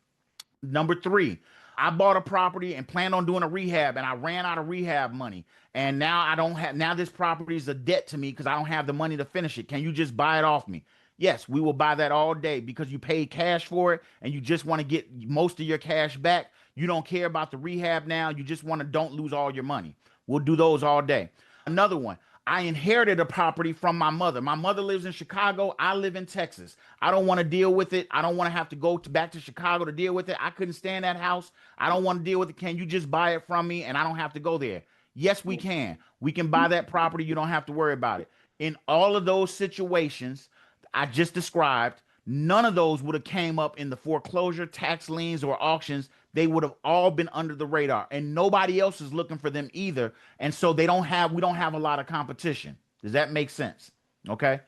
Number three, I bought a property and planned on doing a rehab, and I ran out of rehab money. And now this property is a debt to me because I don't have the money to finish it. Can you just buy it off me? Yes, we will buy that all day because you paid cash for it and you just want to get most of your cash back. You don't care about the rehab now. You just want to don't lose all your money. We'll do those all day. Another one, I inherited a property from my mother. My mother lives in Chicago. I live in Texas. I don't want to deal with it. I don't want to have to go back to Chicago to deal with it. I couldn't stand that house. I don't want to deal with it. Can you just buy it from me and I don't have to go there? Yes, we can. We can buy that property. You don't have to worry about it. In all of those situations I just described, none of those would have came up in the foreclosure, tax liens, or auctions. They would have all been under the radar, and nobody else is looking for them either. And so we don't have a lot of competition. Does that make sense? Okay.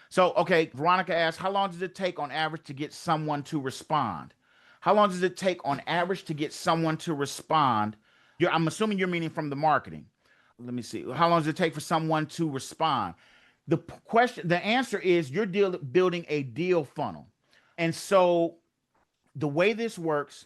So, okay, Veronica asked, how long does it take on average to get someone to respond? How long does it take on average to get someone to respond? I'm assuming you're meaning from the marketing. Let me see. How long does it take for someone to respond? The answer is building a deal funnel. And so the way this works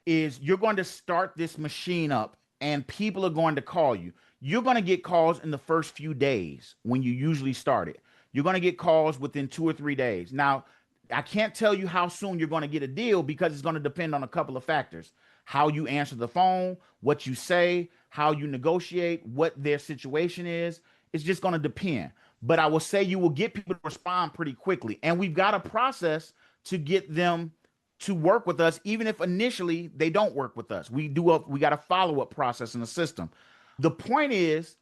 is you're going to start this machine up and people are going to call you. You're going to get calls in the first few days when you usually start it. You're going to get calls within 2 or 3 days. Now, I can't tell you how soon you're going to get a deal because it's going to depend on a couple of factors. How you answer the phone, what you say, how you negotiate, what their situation is. It's just going to depend. But I will say you will get people to respond pretty quickly. And we've got a process to get them to work with us, even if initially they don't work with us. We got a follow-up process in the system. The point is,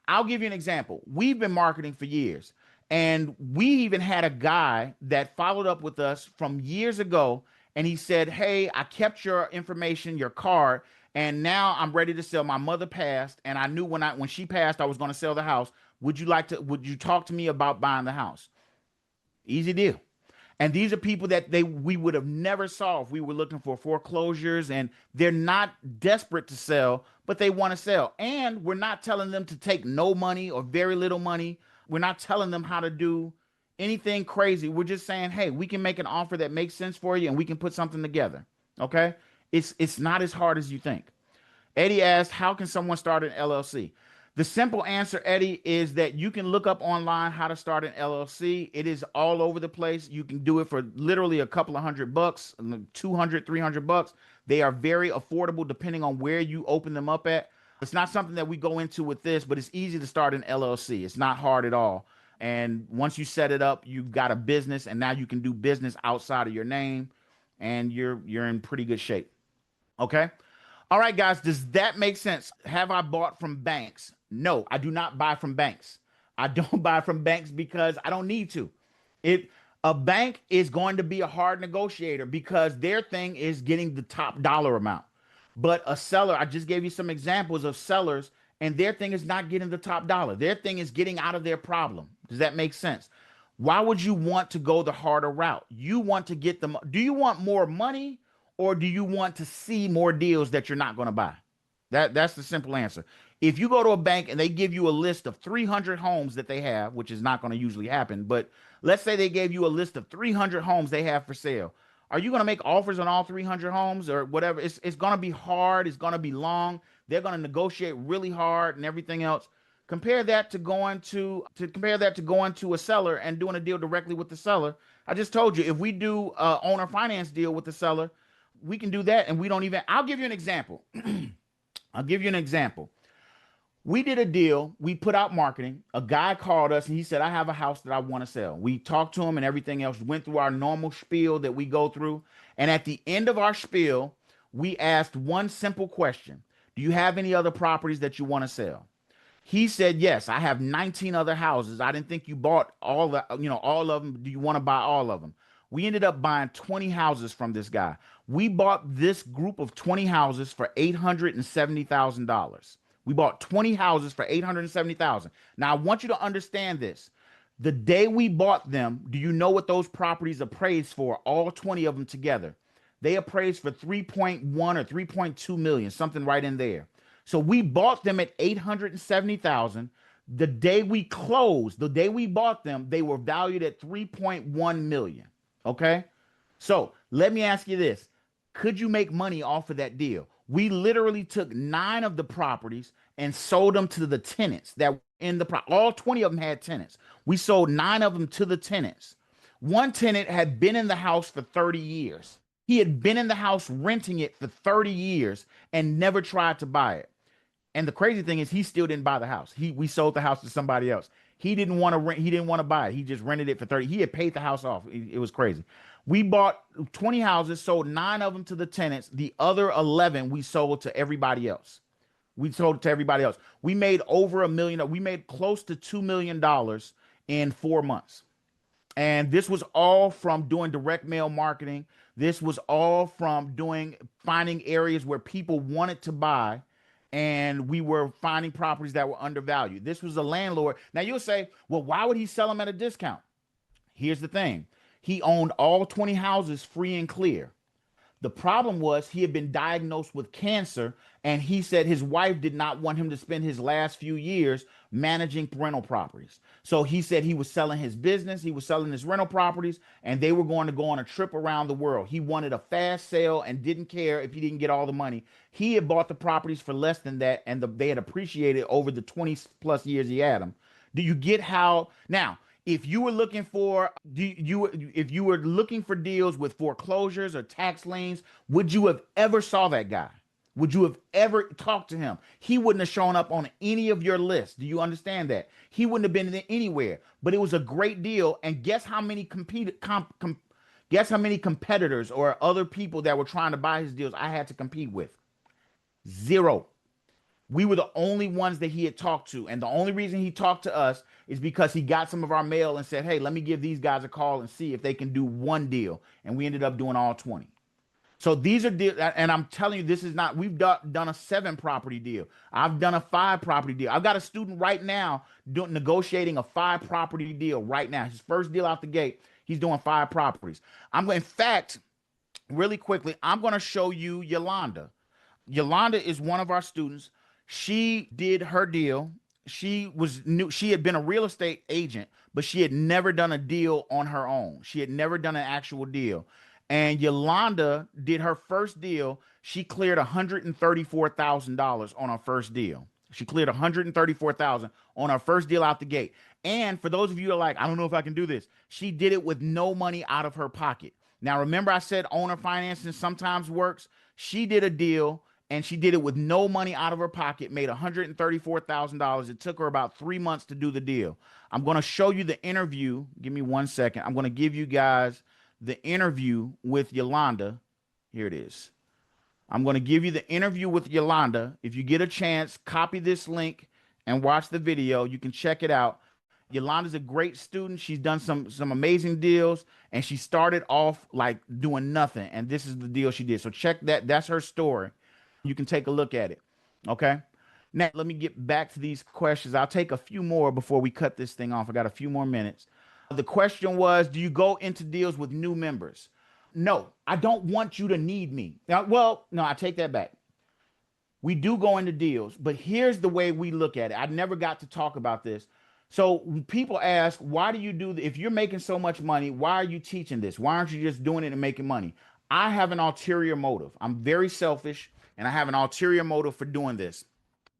I'll give you an example. We've been marketing for years, and we even had a guy that followed up with us from years ago, and he said, hey, I kept your information, your card, and now I'm ready to sell. My mother passed, and I knew when she passed, I was going to sell the house. Would you talk to me about buying the house? Easy deal. And these are people that we would have never saw if we were looking for foreclosures, and they're not desperate to sell, but they want to sell. And we're not telling them to take no money or very little money. We're not telling them how to do anything crazy. We're just saying, hey, we can make an offer that makes sense for you and we can put something together. Okay? It's not as hard as you think. Eddie asked, how can someone start an LLC? The simple answer, Eddie, is that you can look up online how to start an LLC. It is all over the place. You can do it for literally a couple of $100, 200, $300. They are very affordable depending on where you open them up at. It's not something that we go into with this, but it's easy to start an LLC. It's not hard at all. And once you set it up, you've got a business, and now you can do business outside of your name, and you're in pretty good shape. Okay? All right, guys, does that make sense? Have I bought from banks? No, I do not buy from banks. I don't buy from banks because I don't need to. A bank is going to be a hard negotiator because their thing is getting the top dollar amount. But a seller, I just gave you some examples of sellers, and their thing is not getting the top dollar. Their thing is getting out of their problem. Does that make sense? Why would you want to go the harder route? You want to get them. Do you want more money, or do you want to see more deals that you're not going to buy? That's the simple answer. If you go to a bank and they give you a list of 300 homes that they have, which is not going to usually happen, but let's say they gave you a list of 300 homes they have for sale. Are you going to make offers on all 300 homes or whatever? It's going to be hard. It's going to be long. They're going to negotiate really hard and everything else. Compare that to going to a seller and doing a deal directly with the seller. I just told you, if we do owner finance deal with the seller, we can do that, and we don't even. I'll give you an example. I'll give you an example. We did a deal. We put out marketing. A guy called us and he said, I have a house that I want to sell. We talked to him and everything else, went through our normal spiel that we go through. And at the end of our spiel, we asked one simple question. Do you have any other properties that you want to sell? He said, yes, I have 19 other houses. I didn't think you bought all of them. Do you want to buy all of them? We ended up buying 20 houses from this guy. We bought this group of 20 houses for $870,000. We bought 20 houses for $870,000. Now I want you to understand this. The day we bought them, do you know what those properties appraised for? All 20 of them together. They appraised for 3.1 or 3.2 million, something right in there. So we bought them at 870,000. The day we closed, the day we bought them, they were valued at 3.1 million. Okay? So let me ask you this. Could you make money off of that deal? We literally took 9 of the properties and sold them to the tenants that were in the all 20 of them had tenants. We sold 9 of them to the tenants. One tenant had been in the house for 30 years. He had been in the house renting it for 30 years and never tried to buy it. And the crazy thing is, he still didn't buy the house. We sold the house to somebody else. He didn't want to rent. He didn't want to buy it. He just rented it for 30. He had paid the house off. It was crazy. We bought 20 houses, sold nine of them to the tenants. The other 11 we sold to everybody else. We sold it to everybody else. We made over a million. We made close to $2 million in 4 months. And this was all from doing direct mail marketing. This was all from doing finding areas where people wanted to buy, and we were finding properties that were undervalued. This was a landlord. Now you'll say, well, why would he sell them at a discount? Here's the thing. He owned all 20 houses free and clear. The problem was he had been diagnosed with cancer, and he said his wife did not want him to spend his last few years managing rental properties. So he said he was selling his business, he was selling his rental properties, and they were going to go on a trip around the world. He wanted a fast sale and didn't care if he didn't get all the money. He had bought the properties for less than that, and they had appreciated over the 20 plus years he had them. Do you get how now? If you were looking for if you were looking for deals with foreclosures or tax liens, would you have ever saw that guy? Would you have ever talked to him? He wouldn't have shown up on any of your lists. Do you understand that? He wouldn't have been anywhere. But it was a great deal. And guess how many guess how many competitors or other people that were trying to buy his deals I had to compete with? Zero. We were the only ones that he had talked to. And the only reason he talked to us is because he got some of our mail and said, hey, let me give these guys a call and see if they can do one deal. And we ended up doing all 20. So these are deals, and I'm telling you, this is not, we've done a 7 property deal. I've done a 5 property deal. I've got a student right now negotiating a 5 property deal right now. His first deal out the gate, he's doing 5 properties. In fact, really quickly, I'm going to show you Yolanda. Yolanda is one of our students. She did her deal. She was new. She had been a real estate agent, but she had never done a deal on her own. She had never done an actual deal. And Yolanda did her first deal. She cleared $134,000 on her first deal. She cleared $134,000 on her first deal out the gate. And for those of you who are like, I don't know if I can do this, she did it with no money out of her pocket. Now, remember I said owner financing sometimes works? She did a deal and she did it with no money out of her pocket, made $134,000. It took her about 3 months to do the deal. I'm going to show you the interview. Give me 1 second. I'm going to give you guys the interview with Yolanda. Here it is. I'm going to give you the interview with Yolanda. If you get a chance, copy this link and watch the video. You can check it out. Yolanda's a great student. She's done some amazing deals, and she started off like doing nothing. And this is the deal she did. So check that. That's her story. You can take a look at it. Okay. Now, let me get back to these questions. I'll take a few more before we cut this thing off. I got a few more minutes. The question was, do you go into deals with new members? No, I don't want you to need me. Now, well, no, I take that back. We do go into deals, but here's the way we look at it. I never got to talk about this. So people ask, why do you do this? If you're making so much money, why are you teaching this? Why aren't you just doing it and making money? I have an ulterior motive. I'm very selfish, and I have an ulterior motive for doing this.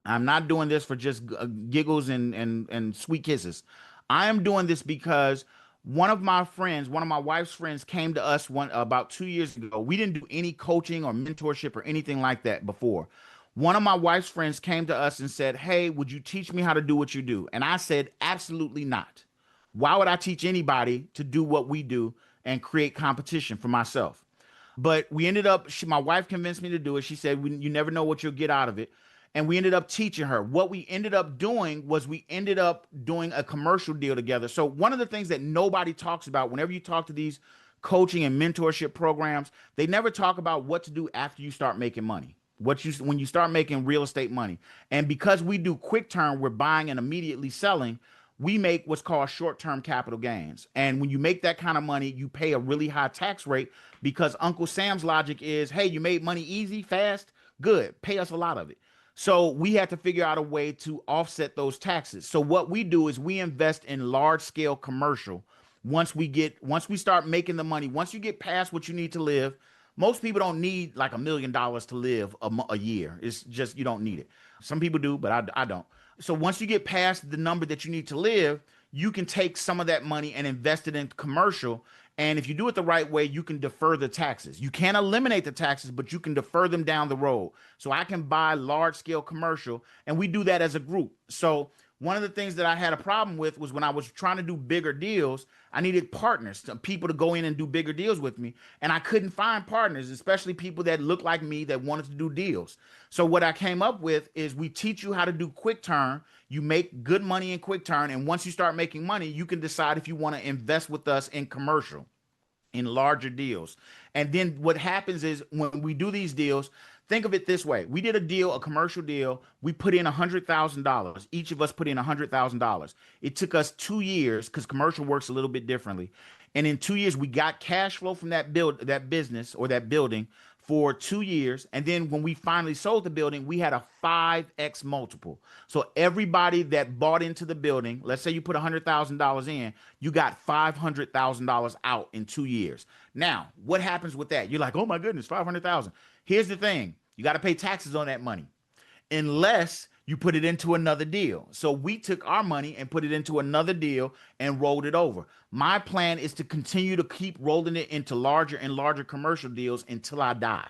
I'm not doing this for just giggles and sweet kisses. I am doing this because one of my friends, one of my wife's friends, came to us about 2 years ago. We didn't do any coaching or mentorship or anything like that before. One of my wife's friends came to us and said, hey, would you teach me how to do what you do? And I said, absolutely not. Why would I teach anybody to do what we do and create competition for myself? But we ended up, my wife convinced me to do it. She said, you never know what you'll get out of it. And we ended up teaching her. What we ended up doing was we ended up doing a commercial deal together. So one of the things that nobody talks about whenever you talk to these coaching and mentorship programs, they never talk about what to do after you start making money. When you start making real estate money. And because we do QuickTurn, we're buying and immediately selling, we make what's called short-term capital gains. And when you make that kind of money, you pay a really high tax rate because Uncle Sam's logic is, hey, you made money easy, fast, good, pay us a lot of it. So we had to figure out a way to offset those taxes. So what we do is we invest in large scale commercial. Once we start making the money, once you get past what you need to live, most people don't need like $1 million to live a year. It's just, you don't need it. Some people do, but I don't. So once you get past the number that you need to live, you can take some of that money and invest it in commercial. And if you do it the right way, you can defer the taxes. You can't eliminate the taxes, but you can defer them down the road. So I can buy large scale commercial, and we do that as a group. So one of the things that I had a problem with was when I was trying to do bigger deals, I needed partners, people to go in and do bigger deals with me. And I couldn't find partners, especially people that looked like me that wanted to do deals. So what I came up with is we teach you how to do quick turn. You make good money in quick turn. And once you start making money, you can decide if you want to invest with us in commercial, in larger deals. And then what happens is when we do these deals, think of it this way. We did a deal, a commercial deal. We put in $100,000. Each of us put in $100,000. It took us 2 years because commercial works a little bit differently. And in 2 years, we got cash flow from that business or that building for 2 years. And then when we finally sold the building, we had a 5x multiple. So everybody that bought into the building, let's say you put $100,000 in, you got $500,000 out in 2 years. Now, what happens with that? You're like, oh my goodness, 500,000. Here's the thing. You got to pay taxes on that money unless you put it into another deal. So we took our money and put it into another deal and rolled it over. My plan is to continue to keep rolling it into larger and larger commercial deals until I die,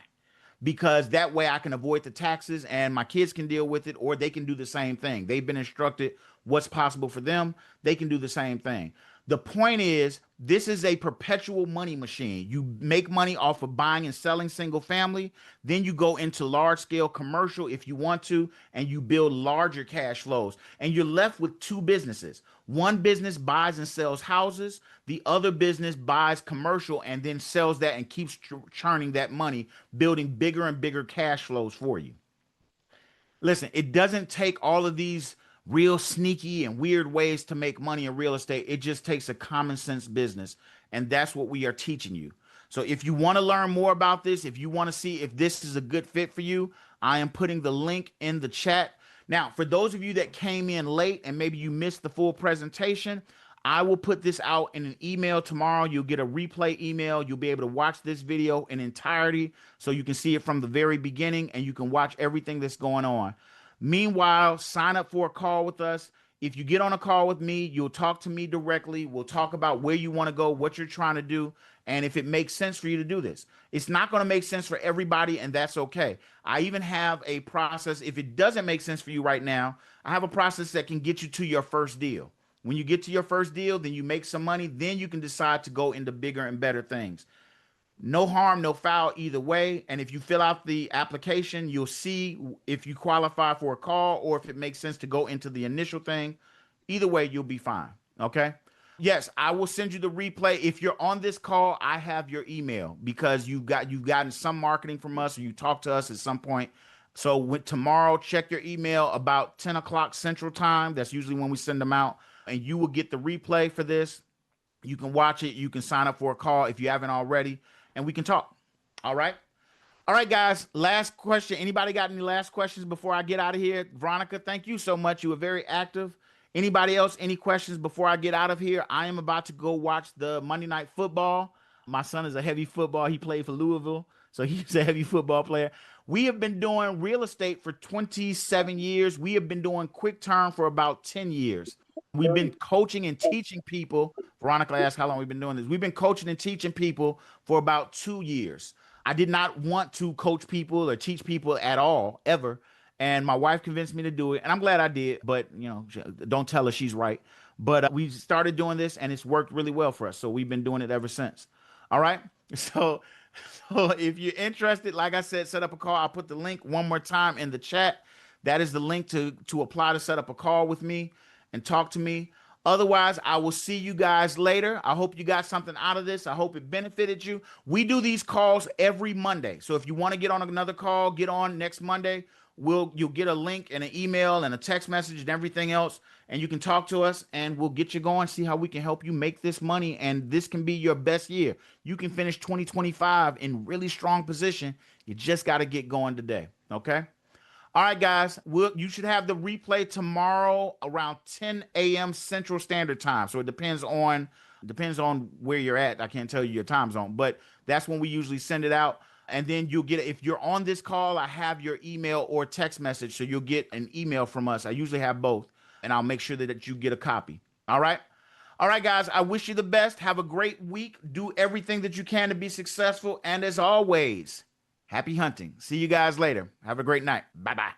because that way I can avoid the taxes and my kids can deal with it, or they can do the same thing. They've been instructed what's possible for them. They can do the same thing. The point is, this is a perpetual money machine. You make money off of buying and selling single family. Then you go into large scale commercial if you want to, and you build larger cash flows. And you're left with two businesses. One business buys and sells houses. The other business buys commercial and then sells that and keeps churning that money, building bigger and bigger cash flows for you. Listen, it doesn't take all of these real sneaky and weird ways to make money in real estate. It just takes a common sense business. And that's what we are teaching you. So if you want to learn more about this, if you want to see if this is a good fit for you, I am putting the link in the chat. Now, for those of you that came in late and maybe you missed the full presentation, I will put this out in an email tomorrow. You'll get a replay email. You'll be able to watch this video in entirety so you can see it from the very beginning and you can watch everything that's going on. Meanwhile, sign up for a call with us. If you get on a call with me, you'll talk to me directly. We'll talk about where you want to go, what you're trying to do, and if it makes sense for you to do this. It's not going to make sense for everybody, and that's okay. I even have a process. If it doesn't make sense for you right now, I have a process that can get you to your first deal. When you get to your first deal, then you make some money, then you can decide to go into bigger and better things. No harm, no foul either way. And if you fill out the application, you'll see if you qualify for a call or if it makes sense to go into the initial thing. Either way, you'll be fine. Okay. Yes, I will send you the replay. If you're on this call, I have your email because you've gotten some marketing from us or you talked to us at some point. So tomorrow, check your email about 10 o'clock Central Time. That's usually when we send them out. And you will get the replay for this. You can watch it. You can sign up for a call if you haven't already. And we can talk. All right. All right, guys. Last question. Anybody got any last questions before I get out of here? Veronica, thank you so much. You were very active. Anybody else? Any questions before I get out of here? I am about to go watch the Monday Night Football. My son is a heavy football. He played for Louisville, so he's a heavy football player. We have been doing real estate for 27 years. We have been doing QuickTurn for about 10 years. We've been coaching and teaching people. Veronica asked how long we've been doing this. We've been coaching and teaching people for about 2 years. I did not want to coach people or teach people at all, ever. And my wife convinced me to do it. And I'm glad I did. But, don't tell her she's right. But we started doing this and it's worked really well for us. So we've been doing it ever since. All right. So if you're interested, like I said, set up a call. I'll put the link one more time in the chat. That is the link to apply to set up a call with me and talk to me. Otherwise, I will see you guys later. I hope you got something out of this. I hope it benefited you. We do these calls every Monday. So if you want to get on another call, get on next Monday. You'll get a link and an email and a text message and everything else. And you can talk to us and we'll get you going, see how we can help you make this money. And this can be your best year. You can finish 2025 in really strong position. You just got to get going today. Okay. All right, guys, you should have the replay tomorrow around 10 a.m. Central Standard Time. So it depends on where you're at. I can't tell you your time zone, but that's when we usually send it out. And then you'll get, if you're on this call, I have your email or text message. So you'll get an email from us. I usually have both, and I'll make sure that you get a copy. All right. All right, guys, I wish you the best. Have a great week. Do everything that you can to be successful. And as always, happy hunting. See you guys later. Have a great night. Bye bye.